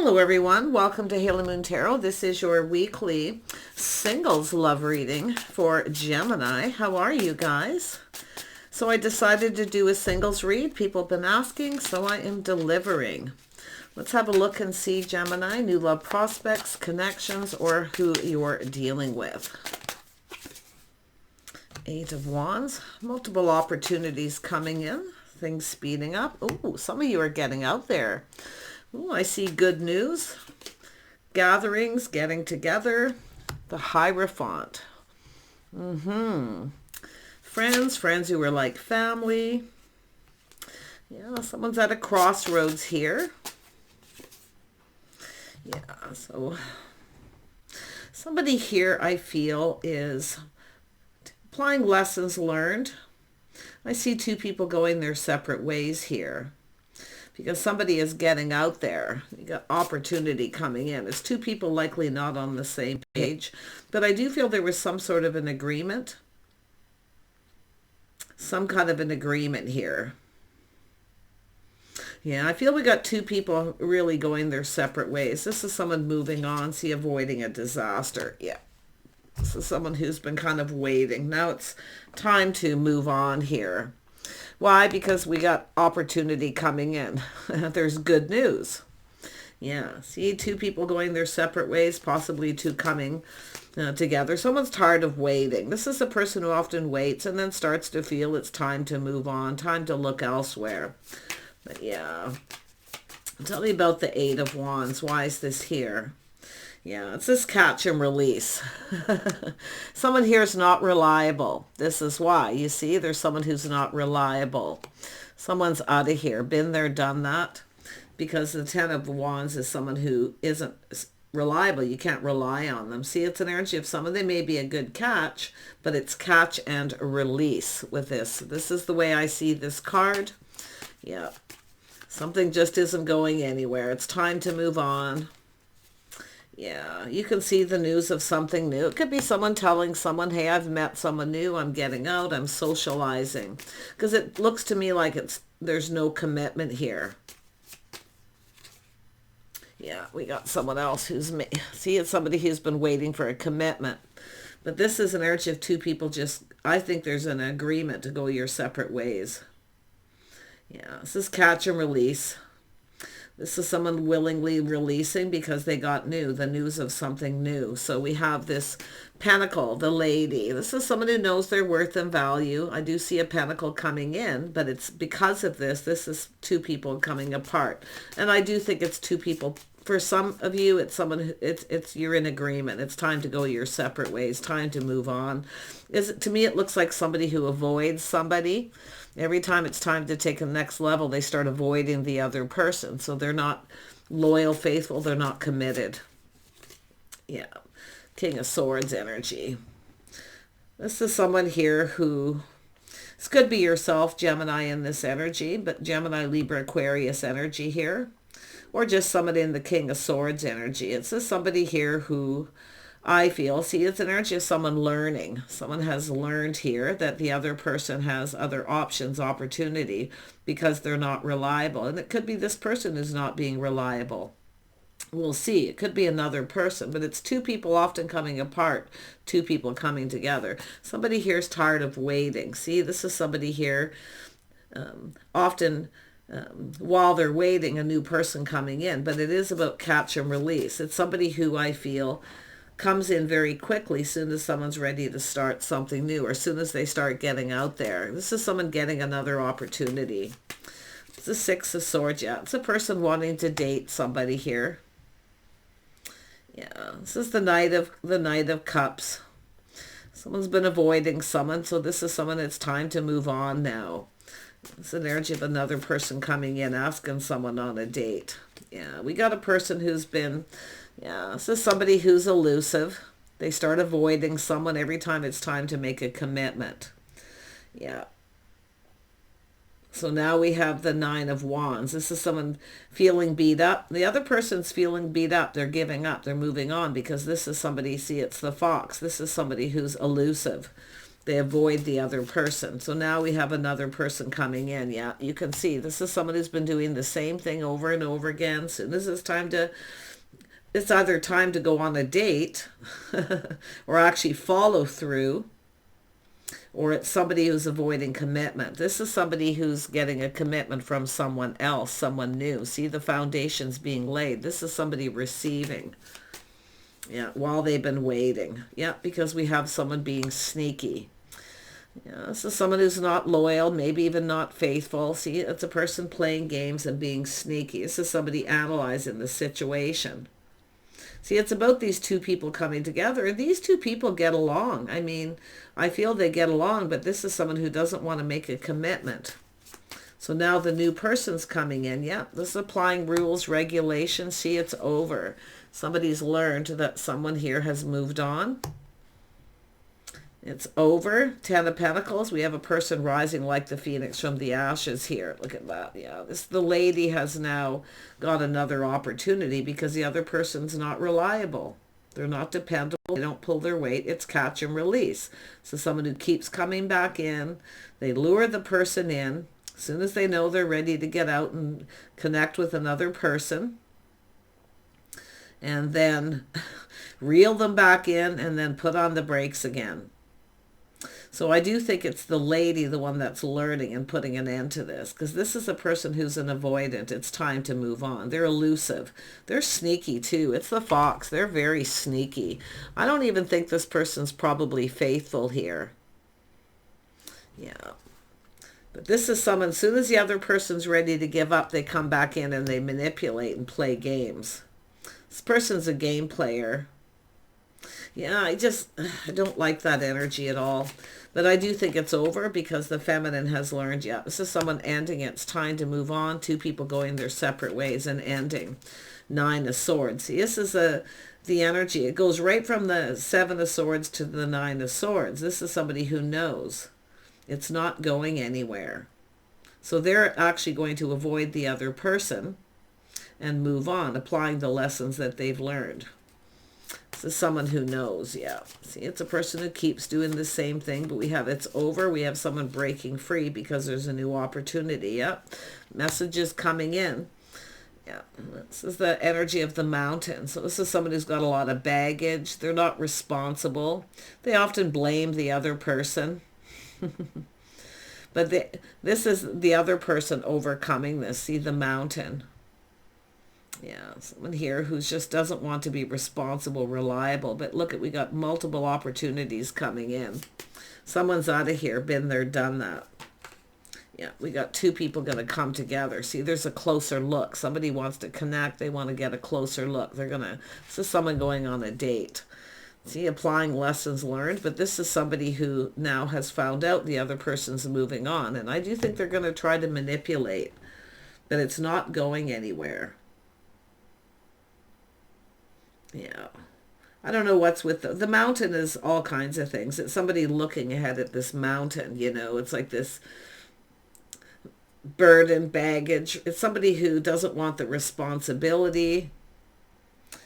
Hello everyone, welcome to Halo Moon Tarot. This is your weekly singles love reading for Gemini. How are you guys? So I decided to do a singles read. People have been asking, so I am delivering. Let's have a look and see, Gemini, new love prospects, connections, or who you're dealing with. Eight of Wands, multiple opportunities coming in, things speeding up. Oh, some of you are getting out there. Ooh, I see good news, gatherings, getting together, the Hierophant. Friends who are like family. Yeah, someone's at a crossroads here. Yeah, so somebody here I feel is applying lessons learned. I see two people going their separate ways here, because somebody is getting out there. You got opportunity coming in. It's two people likely not on the same page, but I do feel there was some sort of an agreement, some kind of an agreement here. Yeah, I feel we got two people really going their separate ways. This is someone moving on, see, avoiding a disaster. Yeah, this is someone who's been kind of waiting. Now it's time to move on here. Why? Because we got opportunity coming in. There's good news. Yeah, see, two people going their separate ways, possibly two coming together. Someone's tired of waiting. This is a person who often waits and then starts to feel it's time to move on, time to look elsewhere. But yeah, tell me about the Eight of Wands. Why is this here? Yeah, it's this catch and release. Someone here is not reliable. This is why. You see, there's someone who's not reliable. Someone's out of here. Been there, done that. Because the Ten of Wands is someone who isn't reliable. You can't rely on them. See, it's an energy of someone. They may be a good catch, but it's catch and release with this. This is the way I see this card. Yeah. Something just isn't going anywhere. It's time to move on. Yeah, you can see the news of something new. It could be someone telling someone, hey, I've met someone new, I'm getting out, I'm socializing. Because it looks to me like there's no commitment here. Yeah, we got someone else see, it's somebody who's been waiting for a commitment. But this is an energy of two people I think there's an agreement to go your separate ways. Yeah, this is catch and release. This is someone willingly releasing because they got the news of something new. So we have this pentacle, the lady. This is someone who knows their worth and value. I do see a pentacle coming in, but it's because of this is two people coming apart. And I do think it's two people. For some of you, it's someone, you're in agreement. It's time to go your separate ways, time to move on. To me, it looks like somebody who avoids somebody. Every time it's time to take the next level, they start avoiding the other person. So they're not loyal, faithful. They're not committed. Yeah. King of Swords energy. This is someone here who, this could be yourself, Gemini, in this energy, but Gemini, Libra, Aquarius energy here. Or just somebody in the King of Swords energy. It's just somebody here who I feel, see, it's an energy of someone learning. Someone has learned here that the other person has other options, opportunity, because they're not reliable. And it could be this person is not being reliable. We'll see. It could be another person, but it's two people often coming apart, two people coming together. Somebody here is tired of waiting. See, this is somebody here often while they're waiting, a new person coming in, but it is about catch and release. It's somebody who I feel comes in very quickly as soon as someone's ready to start something new, or as soon as they start getting out there. This is someone getting another opportunity. It's the Six of Swords. Yeah, it's a person wanting to date somebody here. Yeah, this is the Knight of Cups. Someone's been avoiding someone, so this is someone it's time to move on now. It's an energy of another person coming in, asking someone on a date. Yeah, we got a person who's been, this is somebody who's elusive. They start avoiding someone every time it's time to make a commitment. Yeah. So now we have the Nine of Wands. This is someone feeling beat up. The other person's feeling beat up. They're giving up. They're moving on because this is somebody, see, it's the Fox. This is somebody who's elusive. They avoid the other person. So now we have another person coming in. Yeah, you can see this is someone who's been doing the same thing over and over again. Soon as it's time to, it's either time to go on a date or actually follow through, or it's somebody who's avoiding commitment. This is somebody who's getting a commitment from someone else, someone new. See the foundations being laid. This is somebody receiving. Yeah, while they've been waiting. Yeah, because we have someone being sneaky. Yeah, this is someone who's not loyal, maybe even not faithful. See, it's a person playing games and being sneaky. This is somebody analyzing the situation. See, it's about these two people coming together. And these two people get along. I mean, I feel they get along, but this is someone who doesn't want to make a commitment. So now the new person's coming in. Yeah, this is applying rules, regulations. See, it's over. Somebody's learned that someone here has moved on. It's over. 10 of Pentacles. We have a person rising like the phoenix from the ashes here. Look at that. Yeah, the lady has now got another opportunity because the other person's not reliable. They're not dependable. They don't pull their weight. It's catch and release. So someone who keeps coming back in. They lure the person in. As soon as they know they're ready to get out and connect with another person. And then reel them back in and then put on the brakes again. So I do think it's the lady, the one that's learning and putting an end to this. Because this is a person who's an avoidant. It's time to move on. They're elusive. They're sneaky too. It's the fox. They're very sneaky. I don't even think this person's probably faithful here. Yeah. But this is someone, as soon as the other person's ready to give up, they come back in and they manipulate and play games. This person's a game player. Yeah, I don't like that energy at all. But I do think it's over because the feminine has learned, yeah, this is someone ending. It's time to move on. Two people going their separate ways and ending. 9 of Swords. See, this is the energy. It goes right from the 7 of Swords to the 9 of Swords. This is somebody who knows it's not going anywhere. So they're actually going to avoid the other person and move on, applying the lessons that they've learned. This is someone who knows, yeah. See, it's a person who keeps doing the same thing, but we have it's over. We have someone breaking free because there's a new opportunity, yeah. Messages coming in. Yeah, this is the energy of the Mountain. So this is someone who's got a lot of baggage. They're not responsible. They often blame the other person. But this is the other person overcoming this. See, the Mountain. Yeah, someone here who just doesn't want to be responsible, reliable. But look, we got multiple opportunities coming in. Someone's out of here, been there, done that. Yeah, we got two people going to come together. See, there's a closer look. Somebody wants to connect. They want to get a closer look. This is someone going on a date. See, applying lessons learned. But this is somebody who now has found out the other person's moving on. And I do think they're going to try to manipulate. But it's not going anywhere. Yeah. I don't know what's with the Mountain is all kinds of things. It's somebody looking ahead at this mountain, you know. It's like this burden, baggage. It's somebody who doesn't want the responsibility.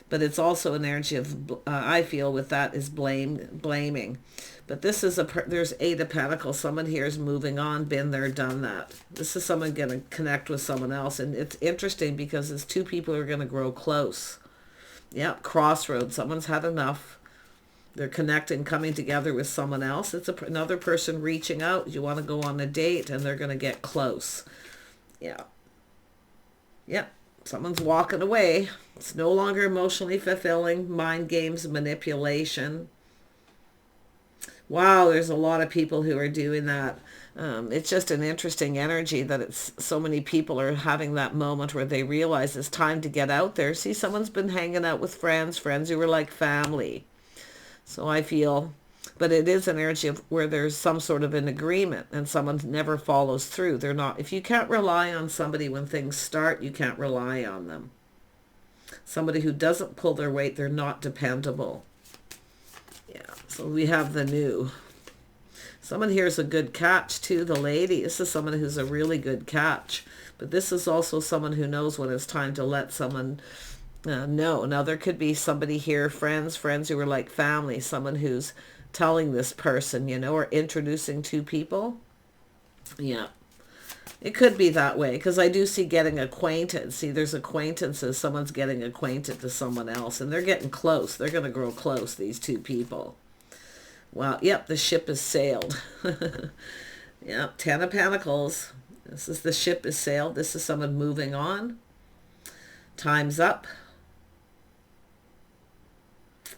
But it's also an energy of, I feel with that is blaming. But this is there's 8 of Pentacles. Someone here is moving on, been there, done that. This is someone going to connect with someone else. And it's interesting because it's two people who are going to grow close. Yeah, crossroads. Someone's had enough. They're connecting, coming together with someone else. It's another person reaching out. You want to go on a date and they're going to get close. Yeah. Yeah. Someone's walking away. It's no longer emotionally fulfilling. Mind games, manipulation. Wow, there's a lot of people who are doing that. It's just an interesting energy that it's so many people are having that moment where they realize it's time to get out there. See, someone's been hanging out with friends who are like family. So I feel, but it is an energy of where there's some sort of an agreement and someone never follows through. They're not, if you can't rely on somebody when things start, you can't rely on them. Somebody who doesn't pull their weight, they're not dependable. Yeah, so we have the New. Someone here is a good catch too, the lady. This is someone who's a really good catch. But this is also someone who knows when it's time to let someone know. Now there could be somebody here, friends who are like family, someone who's telling this person, you know, or introducing two people. Yeah. It could be that way, because I do see getting acquainted. See, there's acquaintances. Someone's getting acquainted to someone else, and they're getting close. They're going to grow close, these two people. Well, yep, the ship has sailed. Yep, Ten of Pentacles. This is the ship has sailed. This is someone moving on. Time's up.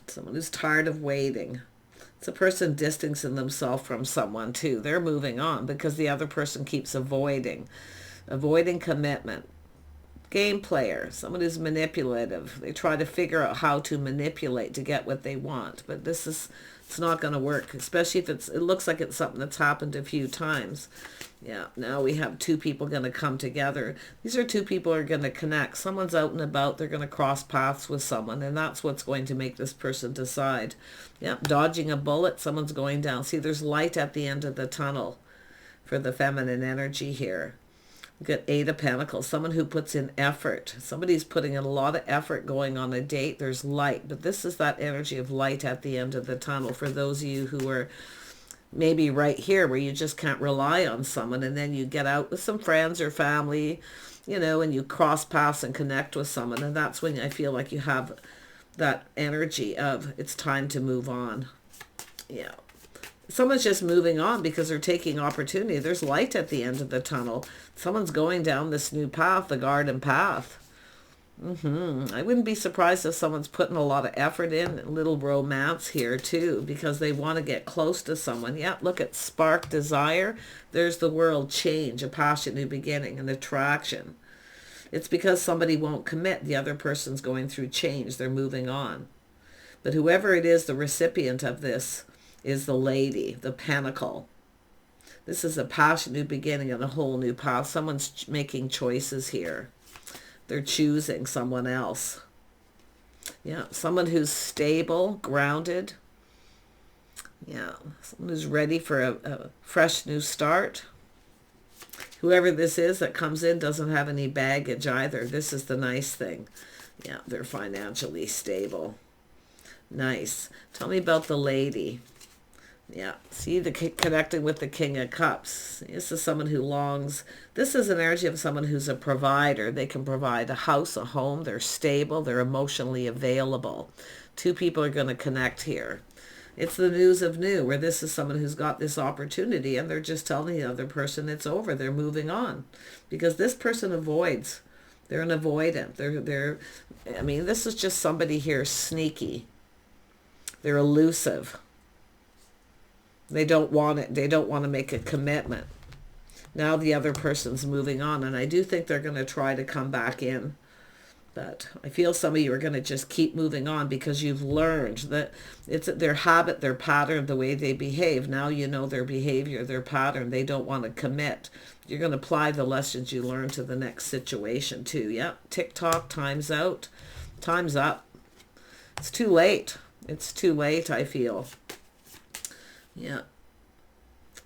Someone who's tired of waiting. It's a person distancing themselves from someone too. They're moving on because the other person keeps avoiding commitment. Game player, someone who's manipulative. They try to figure out how to manipulate to get what they want, but it's not going to work, especially if it looks like it's something that's happened a few times. Yeah, now we have two people going to come together. These are two people who are going to connect. Someone's out and about. They're going to cross paths with someone, and that's what's going to make this person decide. Yeah, dodging a bullet. Someone's going down. See, there's light at the end of the tunnel for the feminine energy here. We've got Eight of Pentacles. Someone who puts in effort. Somebody's putting in a lot of effort going on a date. There's light, but this is that energy of light at the end of the tunnel for those of you who are maybe right here where you just can't rely on someone, and then you get out with some friends or family, you know, and you cross paths and connect with someone, and that's when I feel like you have that energy of it's time to move on. Yeah. Someone's just moving on because they're taking opportunity. There's light at the end of the tunnel. Someone's going down this new path, the garden path. I wouldn't be surprised if someone's putting a lot of effort in, a little romance here too, because they want to get close to someone. Yeah, look at spark desire. There's the world change, a passion, new beginning, an attraction. It's because somebody won't commit. The other person's going through change. They're moving on. But whoever it is, the recipient of this is the lady, the pentacle. This is a passion, new beginning, and a whole new path. Someone's making choices here. They're choosing someone else. Yeah, someone who's stable, grounded. Yeah, someone who's ready for a fresh new start. Whoever this is that comes in doesn't have any baggage either. This is the nice thing. Yeah, they're financially stable. Nice. Tell me about the lady. Yeah, see, connecting with the King of Cups. This is someone who longs. This is an energy of someone who's a provider. They can provide a house, a home. They're stable. They're emotionally available. Two people are going to connect here. It's the news of new, where this is someone who's got this opportunity, and they're just telling the other person it's over. They're moving on. Because this person avoids. They're an avoidant. I mean, this is just somebody here sneaky. They're elusive. They don't want it. They don't want to make a commitment. Now the other person's moving on, and I do think they're going to try to come back in. But I feel some of you are going to just keep moving on because you've learned that it's their habit, their pattern, the way they behave. Now you know their behavior, their pattern. They don't want to commit. You're going to apply the lessons you learned to the next situation too. Yep. Tick-tock, time's out. Time's up. It's too late. It's too late, I feel. Yeah.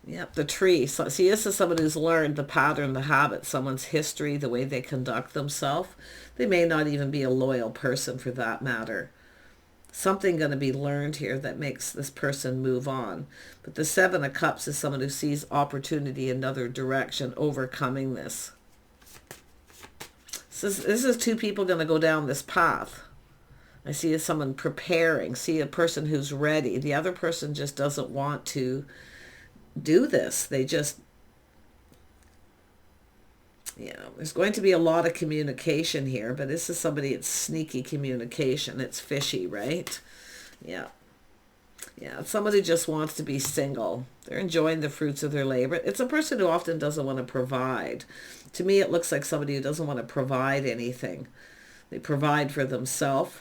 Yep, the tree. So, see, this is someone who's learned the pattern, the habit, someone's history, the way they conduct themselves. They may not even be a loyal person for that matter. Something going to be learned here that makes this person move on. But the Seven of Cups is someone who sees opportunity in another direction, overcoming this. This is two people going to go down this path. I see someone preparing, see a person who's ready. The other person just doesn't want to do this. They just, there's going to be a lot of communication here, but this is somebody, it's sneaky communication. It's fishy, right? Yeah. Yeah, it's somebody who just wants to be single. They're enjoying the fruits of their labor. It's a person who often doesn't want to provide. To me, it looks like somebody who doesn't want to provide anything. They provide for themselves.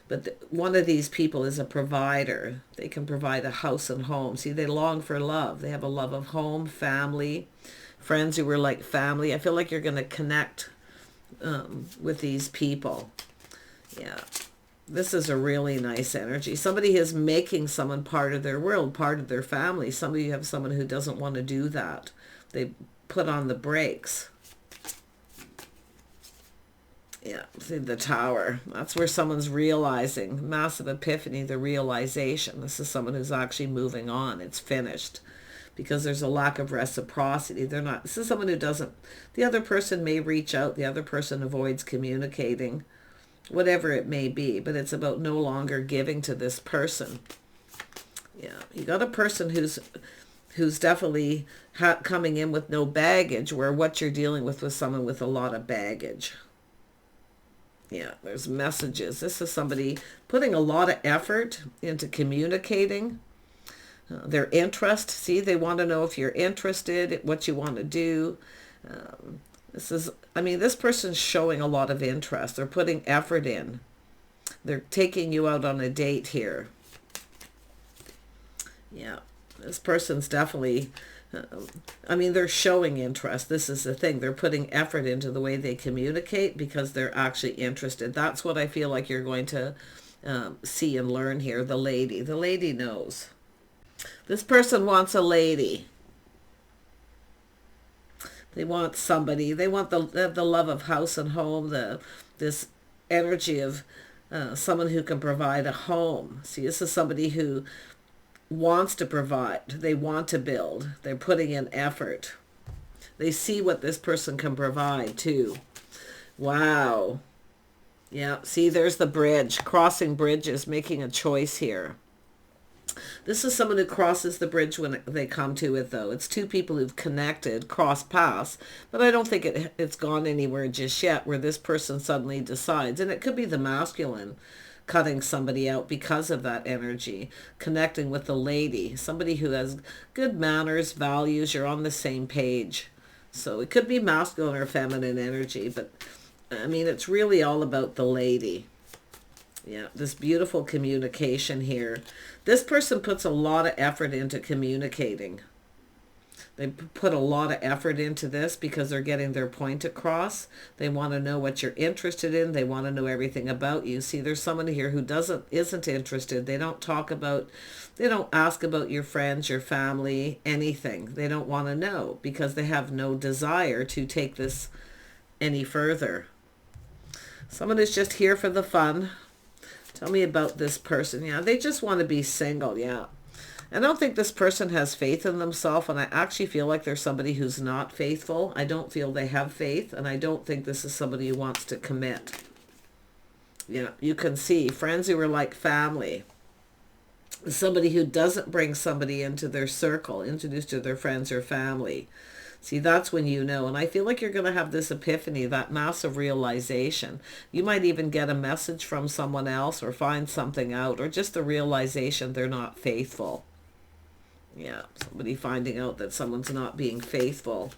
But one of these people is a provider. They can provide a house and home. See, they long for love. They have a love of home, family, friends who were like family. I feel like you're going to connect with these people. Yeah. This is a really nice energy. Somebody is making someone part of their world, part of their family. Some of you have someone who doesn't want to do that. They put on the brakes. Yeah, see the Tower. That's where someone's realizing. Massive epiphany, the realization. This is someone who's actually moving on. It's finished. Because there's a lack of reciprocity. They're not, this is someone who doesn't, the other person may reach out, the other person avoids communicating, whatever it may be, but it's about no longer giving to this person. Yeah, you got a person who's definitely coming in with no baggage, where what you're dealing with someone with a lot of baggage. Yeah, there's messages. This is somebody putting a lot of effort into communicating. Their interest. See, they want to know if you're interested, what you want to do. This person's showing a lot of interest. They're putting effort in. They're taking you out on a date here. Yeah, this person's definitely, they're showing interest. This is the thing. They're putting effort into the way they communicate because they're actually interested. That's what I feel like you're going to see and learn here. The lady. The lady knows. This person wants a lady. They want somebody. They want the love of house and home. This energy of someone who can provide a home. See, this is somebody who wants to provide. They want to build. They're putting in effort. They see what this person can provide too. Wow. Yeah, see, there's the bridge. Crossing bridges, making a choice here. This is someone who crosses the bridge when they come to it, though. It's two people who've connected, crossed paths, but I don't think it's gone anywhere just yet where this person suddenly decides. And it could be the masculine cutting somebody out because of that energy, connecting with the lady, somebody who has good manners, values, you're on the same page. So it could be masculine or feminine energy, but it's really all about the lady. Yeah, this beautiful communication here. This person puts a lot of effort into communicating. They put a lot of effort into this because they're getting their point across. They want to know what you're interested in. They want to know everything about you. See, there's someone here who isn't interested. They don't ask about your friends, your family, anything. They don't want to know because they have no desire to take this any further. Someone is just here for the fun. Tell me about this person. Yeah, they just want to be single. Yeah. I don't think this person has faith in themselves, and I actually feel like they're somebody who's not faithful. I don't feel they have faith, and I don't think this is somebody who wants to commit. Yeah, you can see friends who are like family. Somebody who doesn't bring somebody into their circle, introduced to their friends or family. See, that's when you know. And I feel like you're going to have this epiphany, that massive realization. You might even get a message from someone else or find something out, or just the realization they're not faithful. Yeah, somebody finding out that someone's not being faithful.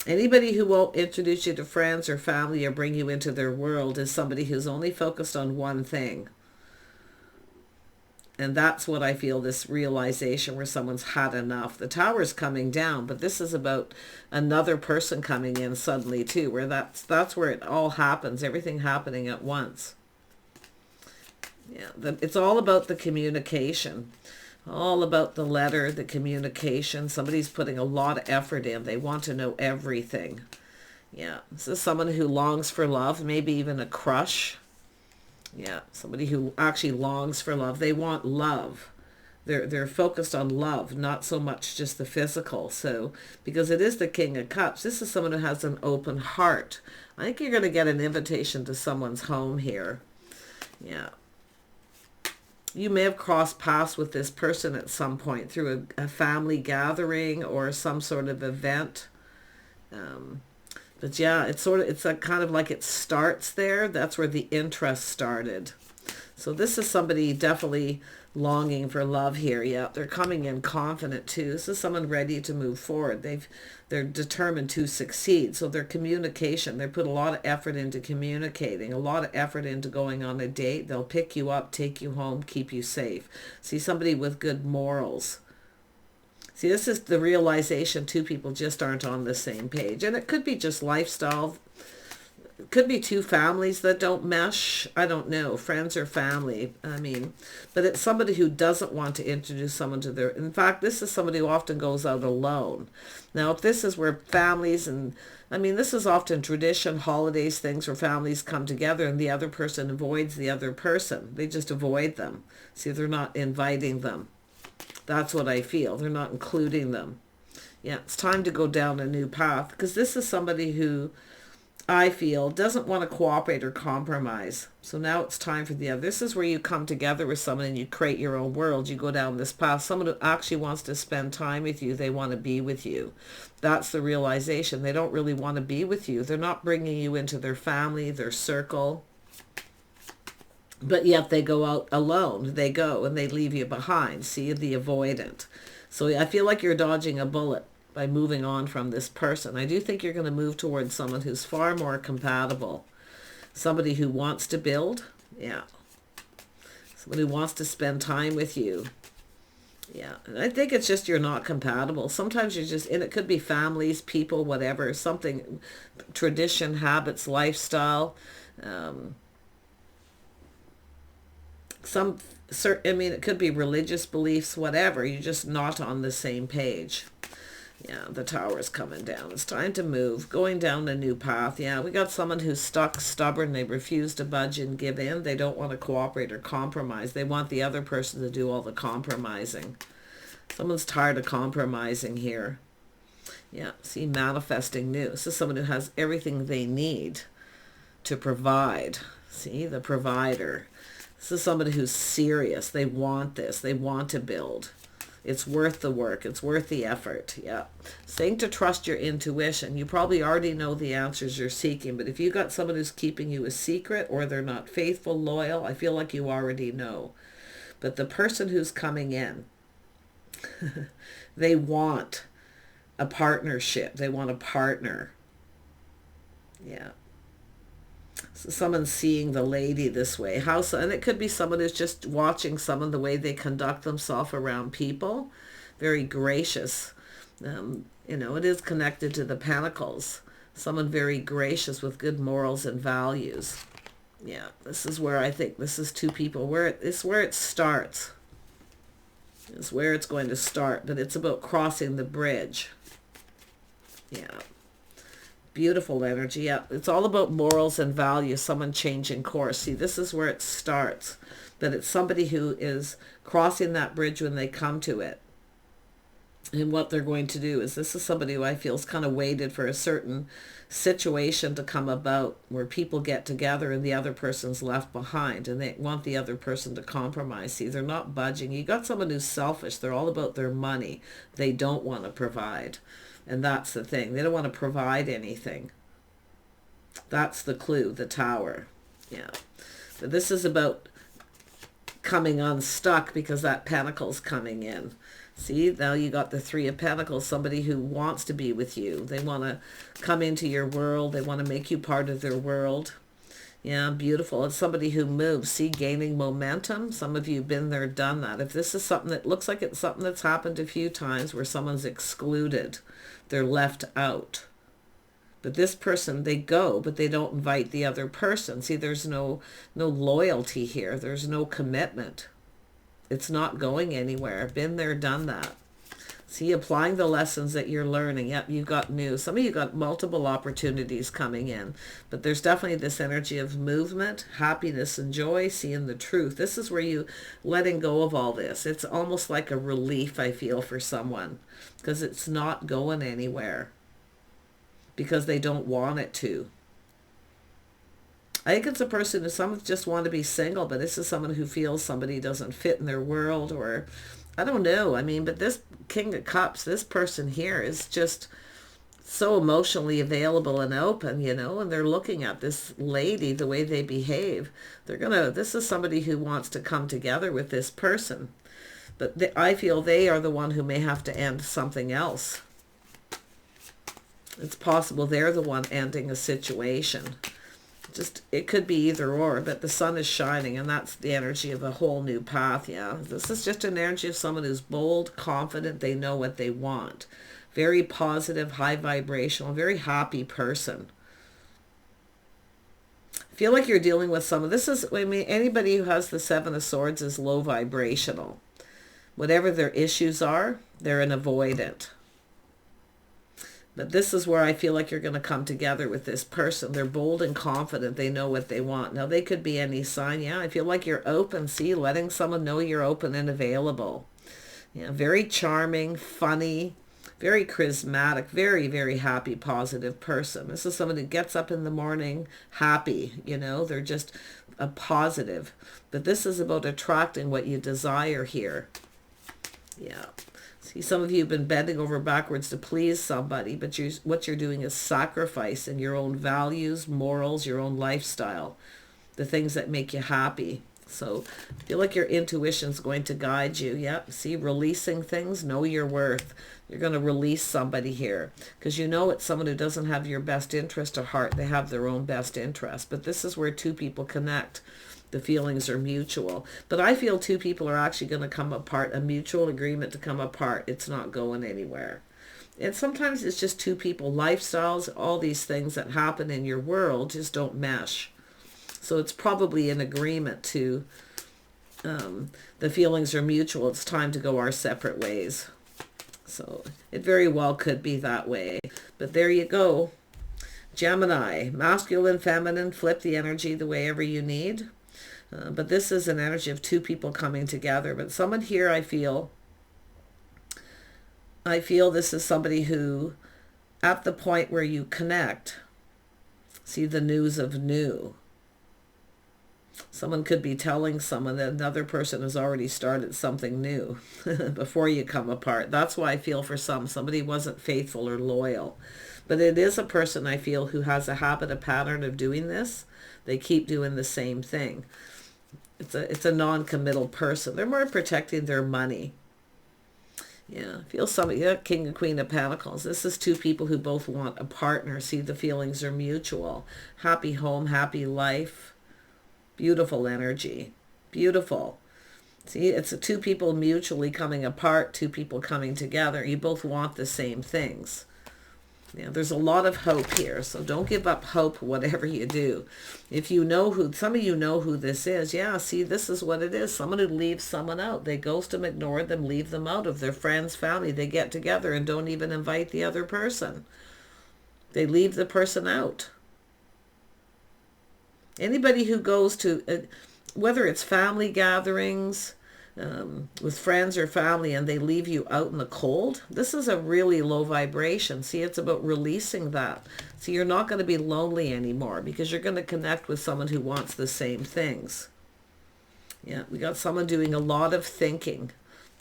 Anybody who won't introduce you to friends or family or bring you into their world is somebody who's only focused on one thing. And that's what I feel, this realization where someone's had enough. The Tower's coming down, but this is about another person coming in suddenly too, where that's where it all happens, everything happening at once. Yeah, it's all about the communication, all about the letter, the communication. Somebody's putting a lot of effort in. They want to know everything. Yeah, this is someone who longs for love, maybe even a crush. Yeah, somebody who actually longs for love. They want love. They're focused on love, not so much just the physical. So, because it is the King of Cups, this is someone who has an open heart. I think you're going to get an invitation to someone's home here. Yeah. You may have crossed paths with this person at some point through a family gathering or some sort of event. But yeah, it's kind of like it starts there. That's where the interest started. So this is somebody definitely longing for love here. Yeah, they're coming in confident too. This is someone ready to move forward. They're determined to succeed. So their communication, they put a lot of effort into communicating, a lot of effort into going on a date. They'll pick you up, take you home, keep you safe. See, somebody with good morals. See, this is the realization two people just aren't on the same page. And it could be just lifestyle it could be two families that don't mesh. I don't know, friends or family. I mean, but it's somebody who doesn't want to introduce someone to their, in fact, this is somebody who often goes out alone. Now, if this is where families and, I mean, this is often tradition, holidays, things where families come together and the other person avoids the other person. They just avoid them. See, they're not inviting them. That's what I feel. They're not including them. Yeah, it's time to go down a new path, because this is somebody who I feel doesn't want to cooperate or compromise. So now it's time for the other. This is where you come together with someone and you create your own world. You go down this path. Someone who actually wants to spend time with you. They want to be with you. That's the realization. They don't really want to be with you. They're not bringing you into their family, their circle. But yet they go out alone. They go and they leave you behind. See, the avoidant. So I feel like you're dodging a bullet by moving on from this person. I do think you're going to move towards someone who's far more compatible. Somebody who wants to build. Yeah. Somebody who wants to spend time with you. Yeah. And I think it's just you're not compatible. Sometimes you're just, and it could be families, people, whatever. Something, tradition, habits, lifestyle. I mean, it could be religious beliefs, whatever. You're just not on the same page. Yeah, the tower's coming down. It's time to move. Going down a new path. Yeah, we got someone who's stuck, stubborn. They refuse to budge and give in. They don't want to cooperate or compromise. They want the other person to do all the compromising. Someone's tired of compromising here. Yeah, see, manifesting new. This is someone who has everything they need to provide. See, the provider. This is somebody who's serious. They want this. They want to build. It's worth the work. It's worth the effort. Yeah. Saying to trust your intuition. You probably already know the answers you're seeking, but if you got someone who's keeping you a secret or they're not faithful, loyal, I feel like you already know. But the person who's coming in, they want a partnership. They want a partner. Yeah. So someone's seeing the lady this way. And it could be someone who's just watching someone, the way they conduct themselves around people. Very gracious. It is connected to the Pentacles. Someone very gracious with good morals and values. Yeah, this is where I think this is two people. It's where it starts. It's where it's going to start. But it's about crossing the bridge. Yeah. Beautiful energy. Yeah, it's all about morals and values, someone changing course. See, this is where it starts. But it's somebody who is crossing that bridge when they come to it. And what they're going to do is, this is somebody who I feel is kind of waited for a certain situation to come about where people get together and the other person's left behind and they want the other person to compromise. See, they're not budging. You got someone who's selfish. They're all about their money. They don't want to provide. And that's the thing. They don't want to provide anything. That's the clue, the tower. Yeah. But this is about coming unstuck because that pentacle's coming in. See, now you got the Three of Pentacles, somebody who wants to be with you. They want to come into your world. They want to make you part of their world. Yeah, beautiful. It's somebody who moves. See, gaining momentum. Some of you have been there, done that. If this is something that looks like it's something that's happened a few times where someone's excluded, they're left out. But this person, they go, but they don't invite the other person. See, there's no loyalty here. There's no commitment. It's not going anywhere. Been there, done that. See, applying the lessons that you're learning. Yep, you've got new. Some of you got multiple opportunities coming in. But there's definitely this energy of movement, happiness, and joy, seeing the truth. This is where you letting go of all this. It's almost like a relief, I feel, for someone. Because it's not going anywhere. Because they don't want it to. I think it's a person who some just want to be single, but this is someone who feels somebody doesn't fit in their world, or I don't know. I mean, but this King of Cups, this person here is just so emotionally available and open, and they're looking at this lady, the way they behave. This is somebody who wants to come together with this person. But I feel they are the one who may have to end something else. It's possible they're the one ending a situation. It could be either or, but the sun is shining, and that's the energy of a whole new path. Yeah, this is just an energy of someone who's bold, confident, they know what they want. Very positive, high vibrational, very happy person. Feel like you're dealing with someone. This is, I mean, anybody who has the Seven of Swords is low vibrational. Whatever their issues are, they're an avoidant. But this is where I feel like you're going to come together with this person. They're bold and confident. They know what they want. Now, they could be any sign. Yeah, I feel like you're open. See, letting someone know you're open and available. Yeah, very charming, funny, very charismatic, very, very happy, positive person. This is someone that gets up in the morning happy, you know. They're just a positive. But this is about attracting what you desire here. Yeah. See, some of you have been bending over backwards to please somebody, but what you're doing is sacrificing your own values, morals, your own lifestyle, the things that make you happy. So I feel like your intuition's going to guide you. Yep. See, releasing things, know your worth. You're going to release somebody here because you know it's someone who doesn't have your best interest at heart. They have their own best interest. But this is where two people connect. The feelings are mutual. But I feel two people are actually going to come apart, a mutual agreement to come apart. It's not going anywhere. And sometimes it's just two people, lifestyles, all these things that happen in your world just don't mesh. So it's probably an agreement to the feelings are mutual. It's time to go our separate ways. So it very well could be that way. But there you go. Gemini, masculine, feminine, flip the energy the way ever you need. But this is an energy of two people coming together. But someone here, I feel this is somebody who, at the point where you connect, see the news of new. Someone could be telling someone that another person has already started something new before you come apart. That's why I feel for somebody wasn't faithful or loyal. But it is a person, I feel, who has a habit, a pattern of doing this. They keep doing the same thing. It's a non-committal person. They're more protecting their money. Yeah, feel somebody, yeah, King and Queen of Pentacles. This is two people who both want a partner. See, the feelings are mutual. Happy home, happy life. Beautiful energy. Beautiful. See, it's two people mutually coming apart, two people coming together. You both want the same things. Yeah, there's a lot of hope here, so don't give up hope whatever you do. If you know who, some of you know who this is, yeah, see, this is what it is. Someone who leaves someone out. They ghost them, ignore them, leave them out of their friends, family. They get together and don't even invite the other person. They leave the person out. Anybody who goes to, whether it's family gatherings, with friends or family, and they leave you out in the cold, this is a really low vibration. See, it's about releasing that. So you're not going to be lonely anymore because you're going to connect with someone who wants the same things. Yeah, we got someone doing a lot of thinking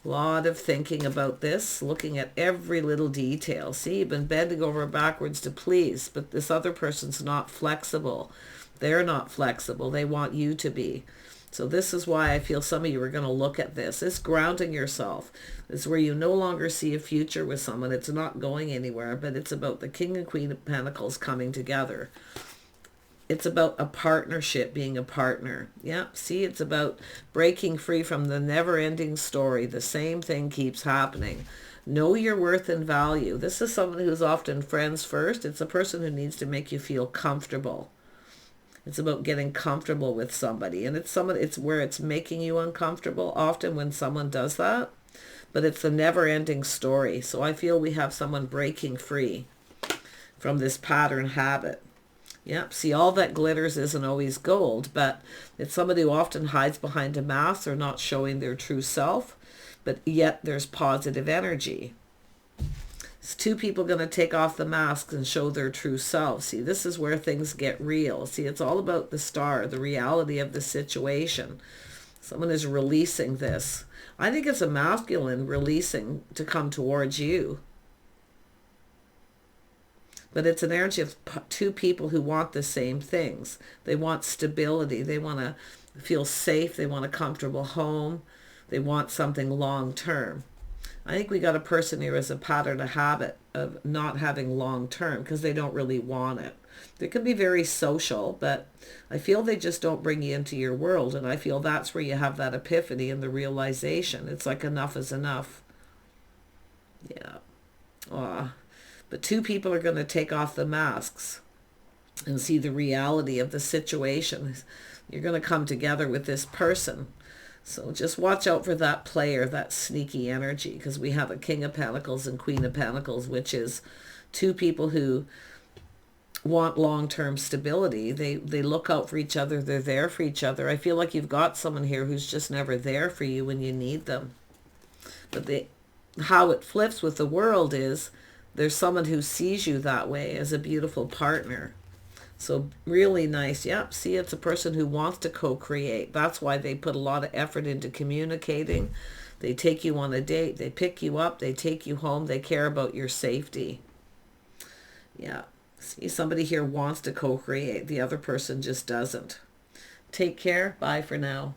about this, looking at every little detail. See, you've been bending over backwards to please, but this other person's not flexible. They're not flexible. They want you to be. So this is why I feel some of you are going to look at this. It's grounding yourself. It's where you no longer see a future with someone. It's not going anywhere, but it's about the King and Queen of Pentacles coming together. It's about a partnership, being a partner. Yeah, see, it's about breaking free from the never-ending story. The same thing keeps happening. Know your worth and value. This is someone who's often friends first. It's a person who needs to make you feel comfortable. It's about getting comfortable with somebody. And it's where it's making you uncomfortable often when someone does that. But it's a never-ending story. So I feel we have someone breaking free from this pattern habit. Yep, see, all that glitters isn't always gold, but it's somebody who often hides behind a mask or not showing their true self, but yet there's positive energy. It's two people going to take off the masks and show their true self. See, this is where things get real. See, it's all about the star, the reality of the situation. Someone is releasing this. I think it's a masculine releasing to come towards you. But it's an energy of two people who want the same things. They want stability. They want to feel safe. They want a comfortable home. They want something long term. I think we got a person here as a pattern, a habit of not having long term because they don't really want it. They can be very social, but I feel they just don't bring you into your world. And I feel that's where you have that epiphany and the realization. It's like enough is enough. Yeah. But two people are going to take off the masks. and see the reality of the situation. You're going to come together with this person. So just watch out for that player, that sneaky energy, because we have a King of Pentacles and Queen of Pentacles, which is two people who want long-term stability. They look out for each other. They're there for each other. I feel like you've got someone here who's just never there for you when you need them. But how it flips with the world is there's someone who sees you that way as a beautiful partner. So really nice. Yep. See, it's a person who wants to co-create. That's why they put a lot of effort into communicating. They take you on a date. They pick you up. They take you home. They care about your safety. Yeah. See, somebody here wants to co-create. The other person just doesn't. Take care. Bye for now.